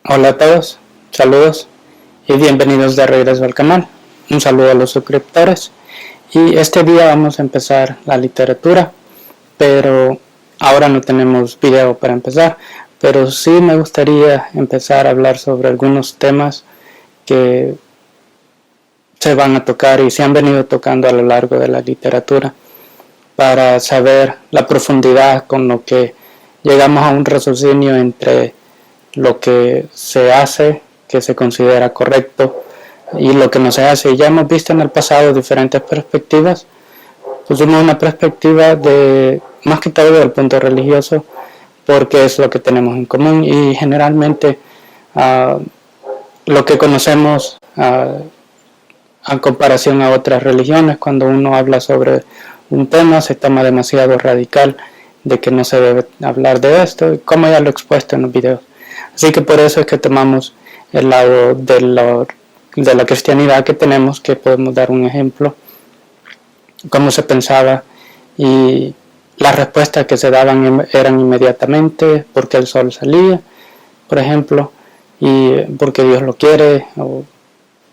Hola a todos, saludos y bienvenidos de regreso al canal. Un saludo a los suscriptores y este día vamos a empezar la literatura, pero ahora no tenemos video para empezar, pero sí me gustaría empezar a hablar sobre algunos temas que se van a tocar y se han venido tocando a lo largo de la literatura para saber la profundidad con lo que llegamos a un raciocinio entre lo que se hace, que se considera correcto, y lo que no se hace. Ya hemos visto en el pasado diferentes perspectivas. Pusimos una perspectiva de, más que todo del punto religioso, porque es lo que tenemos en común y generalmente lo que conocemos en comparación a otras religiones, cuando uno habla sobre un tema se toma demasiado radical de que no se debe hablar de esto, como ya lo he expuesto en los videos. Así que por eso es que tomamos el lado de la cristianidad que tenemos, que podemos dar un ejemplo, cómo se pensaba y las respuestas que se daban eran inmediatamente, porque el sol salía, por ejemplo, y porque Dios lo quiere,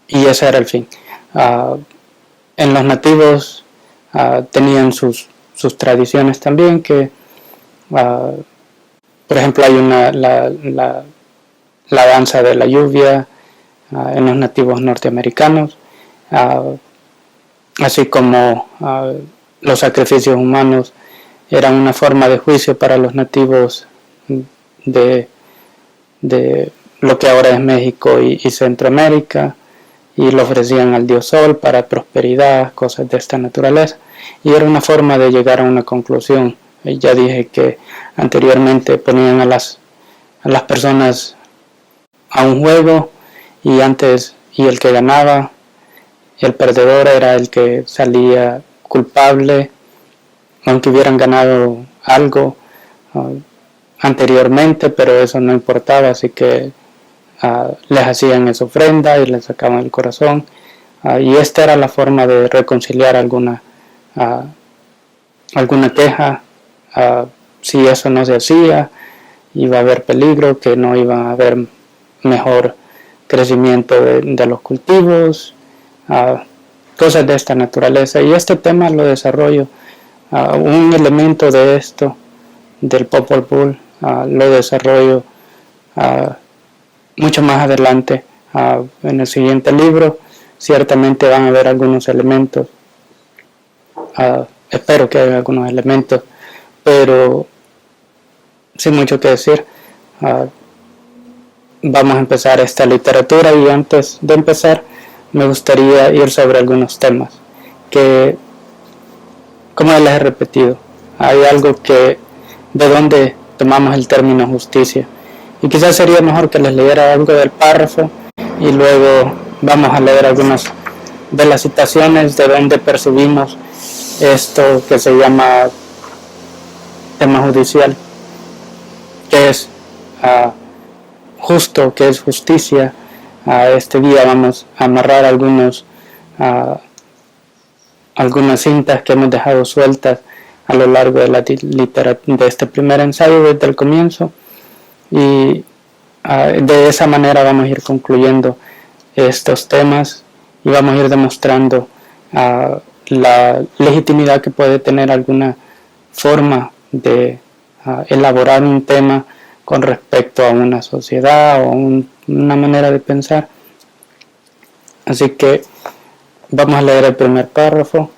y ese era el fin. En los nativos tenían sus tradiciones también, que por ejemplo hay la danza de la lluvia en los nativos norteamericanos, así como los sacrificios humanos eran una forma de juicio para los nativos de lo que ahora es México y Centroamérica, y lo ofrecían al dios Sol para prosperidad, cosas de esta naturaleza, y era una forma de llegar a una conclusión. Ya dije que anteriormente ponían a las personas a un juego y el que ganaba, el perdedor era el que salía culpable, aunque hubieran ganado algo anteriormente, pero eso no importaba, así que les hacían esa ofrenda y les sacaban el corazón, y esta era la forma de reconciliar alguna queja. Si eso no se hacía, iba a haber peligro, que no iba a haber mejor crecimiento de los cultivos, cosas de esta naturaleza. Y este tema lo desarrollo, un elemento de esto, del Popol Vuh, lo desarrollo mucho más adelante en el siguiente libro. Ciertamente van a haber algunos elementos, espero que haya algunos elementos, pero sin mucho que decir. Vamos a empezar esta literatura, y antes de empezar me gustaría ir sobre algunos temas que, como les he repetido, hay algo que de donde tomamos el término justicia, y quizás sería mejor que les leyera algo del párrafo y luego vamos a leer algunas de las citaciones de donde percibimos esto que se llama tema judicial, que es justo, que es justicia. Este día vamos a amarrar algunas cintas que hemos dejado sueltas a lo largo de este primer ensayo desde el comienzo, y de esa manera vamos a ir concluyendo estos temas y vamos a ir demostrando la legitimidad que puede tener alguna forma de elaborar un tema con respecto a una sociedad o una manera de pensar. Así que vamos a leer el primer párrafo,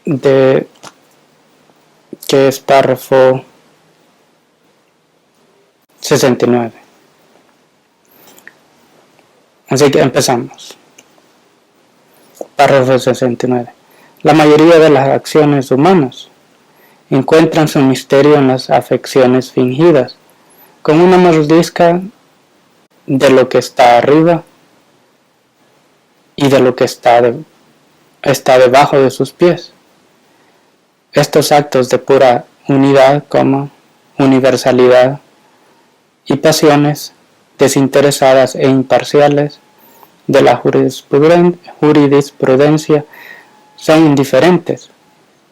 que es párrafo 69. Así que empezamos. Párrafo 69. La mayoría de las acciones humanas encuentran su misterio en las afecciones fingidas, con una mordisca de lo que está arriba y de lo que está debajo de sus pies. Estos actos de pura unidad, universalidad y pasiones desinteresadas e imparciales de la jurisprudencia son indiferentes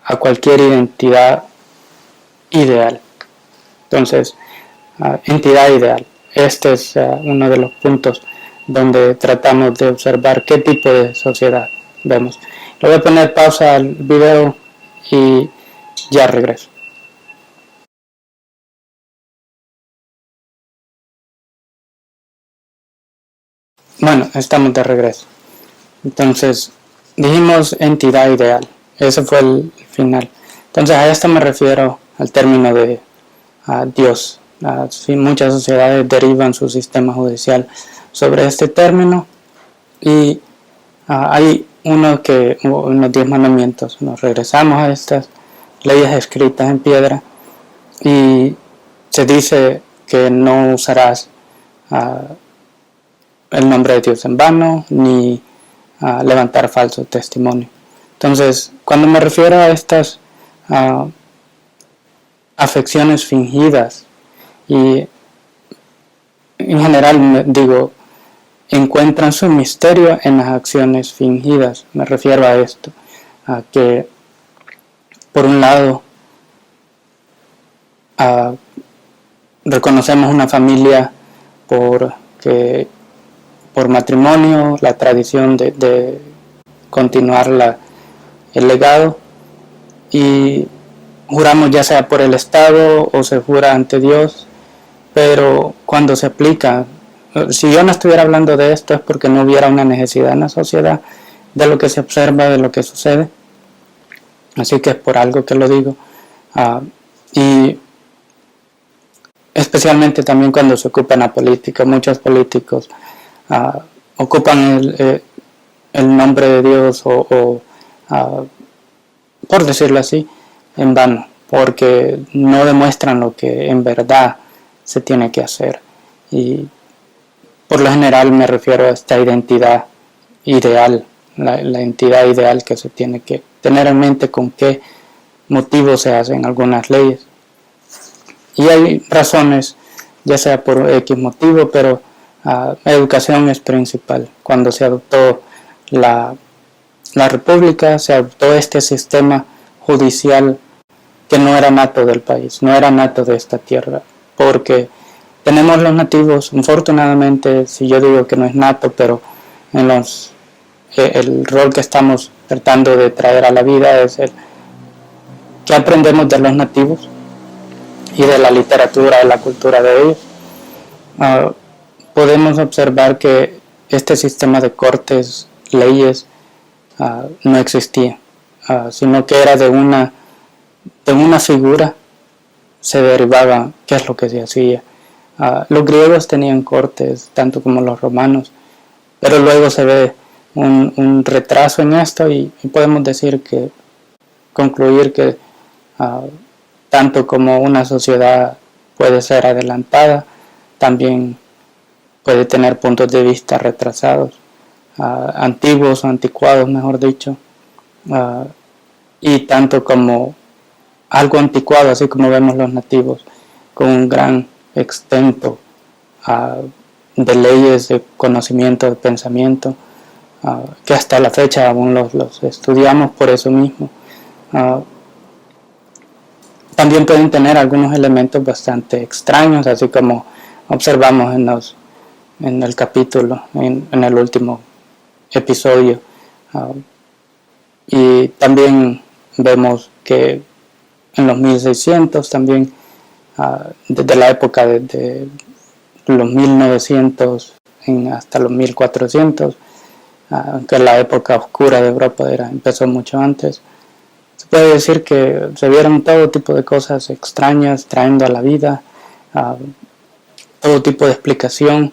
a cualquier identidad ideal. Entonces, entidad ideal. este es uno de los puntos donde tratamos de observar qué tipo de sociedad vemos. Le voy a poner pausa al video y ya regreso. Bueno, estamos de regreso. Entonces, dijimos entidad ideal. Ese fue el final. Entonces, a esto me refiero al término de Dios. Sí, muchas sociedades derivan su sistema judicial sobre este término y hay unos 10 mandamientos. Nos regresamos a estas leyes escritas en piedra y se dice que no usarás el nombre de Dios en vano ni levantar falso testimonio. Entonces, cuando me refiero a estas afecciones fingidas, y en general digo, encuentran su misterio en las acciones fingidas. Me refiero a esto, a que por un lado reconocemos una familia por matrimonio, la tradición de continuar el legado, y juramos ya sea por el Estado o se jura ante Dios, pero cuando se aplica, si yo no estuviera hablando de esto es porque no hubiera una necesidad en la sociedad de lo que se observa, de lo que sucede, así que es por algo que lo digo, y especialmente también cuando se ocupa en la política. Muchos políticos ocupan el nombre de Dios o por decirlo así, en vano, porque no demuestran lo que en verdad se tiene que hacer. Y por lo general me refiero a esta identidad ideal, la entidad ideal que se tiene que tener en mente con qué motivo se hacen algunas leyes. Y hay razones, ya sea por X motivo, pero educación es principal. Cuando se adoptó la República, se adoptó este sistema judicial que no era nato del país, no era nato de esta tierra, porque tenemos los nativos, afortunadamente, si yo digo que no es nato, pero en el rol que estamos tratando de traer a la vida es el que aprendemos de los nativos y de la literatura, de la cultura de ellos. Podemos observar que este sistema de cortes, leyes, no existía, sino que era de una figura, se derivaba qué es lo que se hacía. Los griegos tenían cortes, tanto como los romanos, pero luego se ve un retraso en esto y podemos concluir que tanto como una sociedad puede ser adelantada, también puede tener puntos de vista retrasados, antiguos o anticuados, mejor dicho, y tanto como algo anticuado, así como vemos los nativos, con un gran extento de leyes, de conocimiento, de pensamiento, que hasta la fecha aún los estudiamos por eso mismo. También pueden tener algunos elementos bastante extraños, así como observamos en el capítulo, en el último episodio. Y también vemos que en los 1600 también, desde la época de los 1900 hasta los 1400, que la época oscura de Europa empezó mucho antes, se puede decir que se vieron todo tipo de cosas extrañas trayendo a la vida, todo tipo de explicación,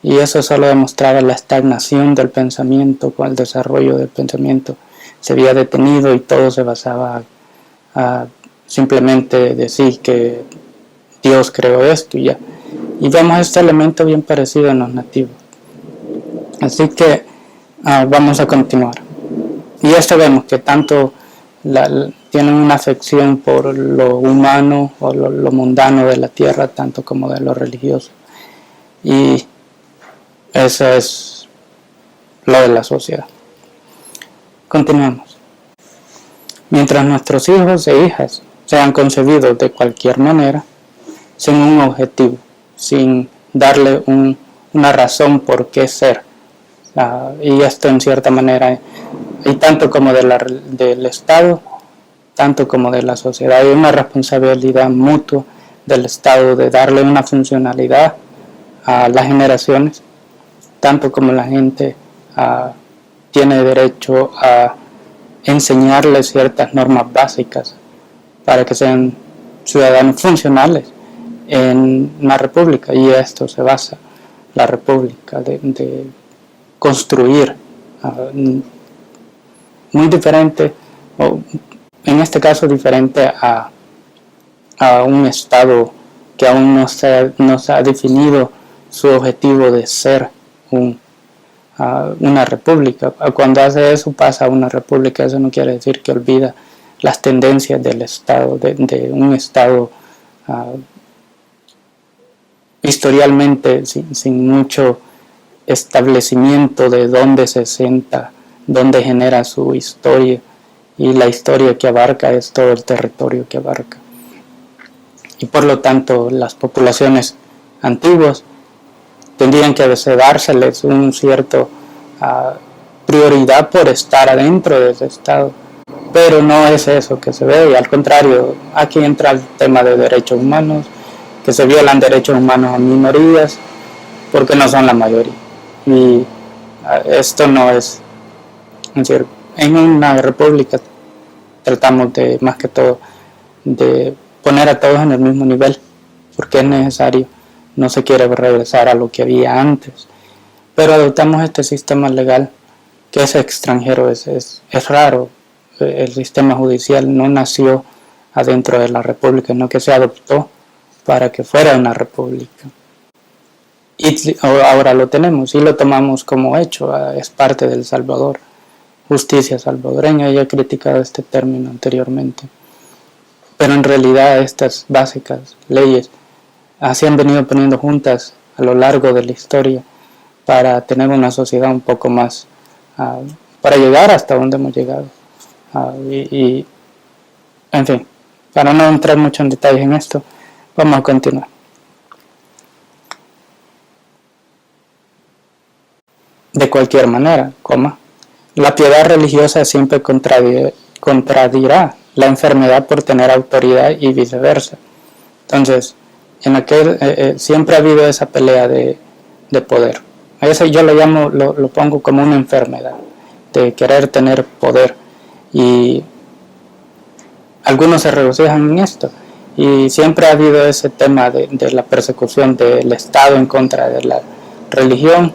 y eso solo demostraba la estagnación del pensamiento. Con el desarrollo del pensamiento se había detenido y todo se basaba simplemente decir que Dios creó esto y ya. Y vemos este elemento bien parecido en los nativos. Así que vamos a continuar. Y esto vemos que tanto tienen una afección por lo humano o lo mundano de la tierra, tanto como de lo religioso. Y eso es lo de la sociedad. Continuamos. Mientras nuestros hijos e hijas sean concebidos de cualquier manera, sin un objetivo, sin darle una razón por qué ser. Y esto en cierta manera, y tanto como del Estado, tanto como de la sociedad, hay una responsabilidad mutua del Estado de darle una funcionalidad a las generaciones, tanto como la gente tiene derecho a enseñarles ciertas normas básicas para que sean ciudadanos funcionales en una república, y esto se basa la república de construir muy diferente, o en este caso diferente a un Estado que aún no se ha definido su objetivo de ser una república. Cuando hace eso pasa a una república, eso no quiere decir que olvida las tendencias del Estado, de un Estado historialmente sin mucho establecimiento de dónde se sienta, dónde genera su historia, y la historia que abarca es todo el territorio que abarca. Y por lo tanto las poblaciones antiguas tendrían que dárseles un cierto prioridad por estar adentro de ese Estado, pero no es eso que se ve, y al contrario, aquí entra el tema de derechos humanos, que se violan derechos humanos a minorías porque no son la mayoría, y esto no es decir, en una república tratamos de, más que todo, de poner a todos en el mismo nivel, porque es necesario, no se quiere regresar a lo que había antes, pero adoptamos este sistema legal que es extranjero, es raro. El sistema judicial no nació adentro de la república, no que se adoptó para que fuera una república. Y ahora lo tenemos y lo tomamos como hecho, es parte del Salvador, justicia salvadoreña. Ya he criticado este término anteriormente, pero en realidad estas básicas leyes se han venido poniendo juntas a lo largo de la historia para tener una sociedad un poco más, para llegar hasta donde hemos llegado. En fin, para no entrar mucho en detalles en esto, vamos a continuar. De cualquier manera, la piedad religiosa siempre contradirá la enfermedad por tener autoridad y viceversa. Entonces, siempre ha habido esa pelea de poder. A eso yo lo pongo como una enfermedad, de querer tener poder, y algunos se regocijan en esto, y siempre ha habido ese tema de la persecución del Estado en contra de la religión,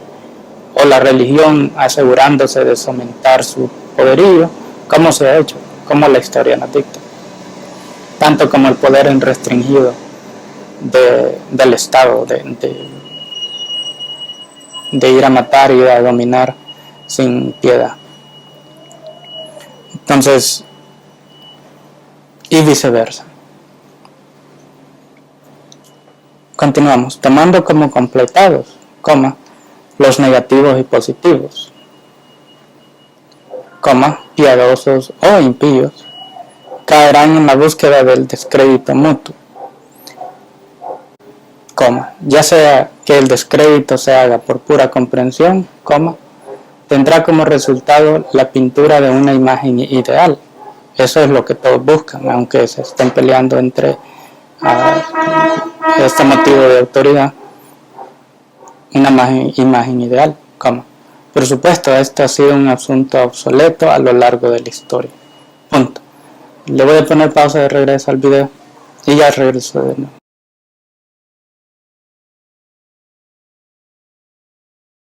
o la religión asegurándose de someter su poderío, como se ha hecho, como la historia nos dicta, tanto como el poder restringido del Estado, de ir a matar y a dominar sin piedad. Entonces, y viceversa. Continuamos, tomando como completados, los negativos y positivos, piadosos o impíos, caerán en la búsqueda del descrédito mutuo, ya sea que el descrédito se haga por pura comprensión, tendrá como resultado la pintura de una imagen ideal. Eso es lo que todos buscan, aunque se estén peleando entre este motivo de autoridad, una imagen ideal, Por supuesto, esto ha sido un asunto obsoleto a lo largo de la historia. Punto. Le voy a poner pausa de regreso al video y ya regreso de nuevo.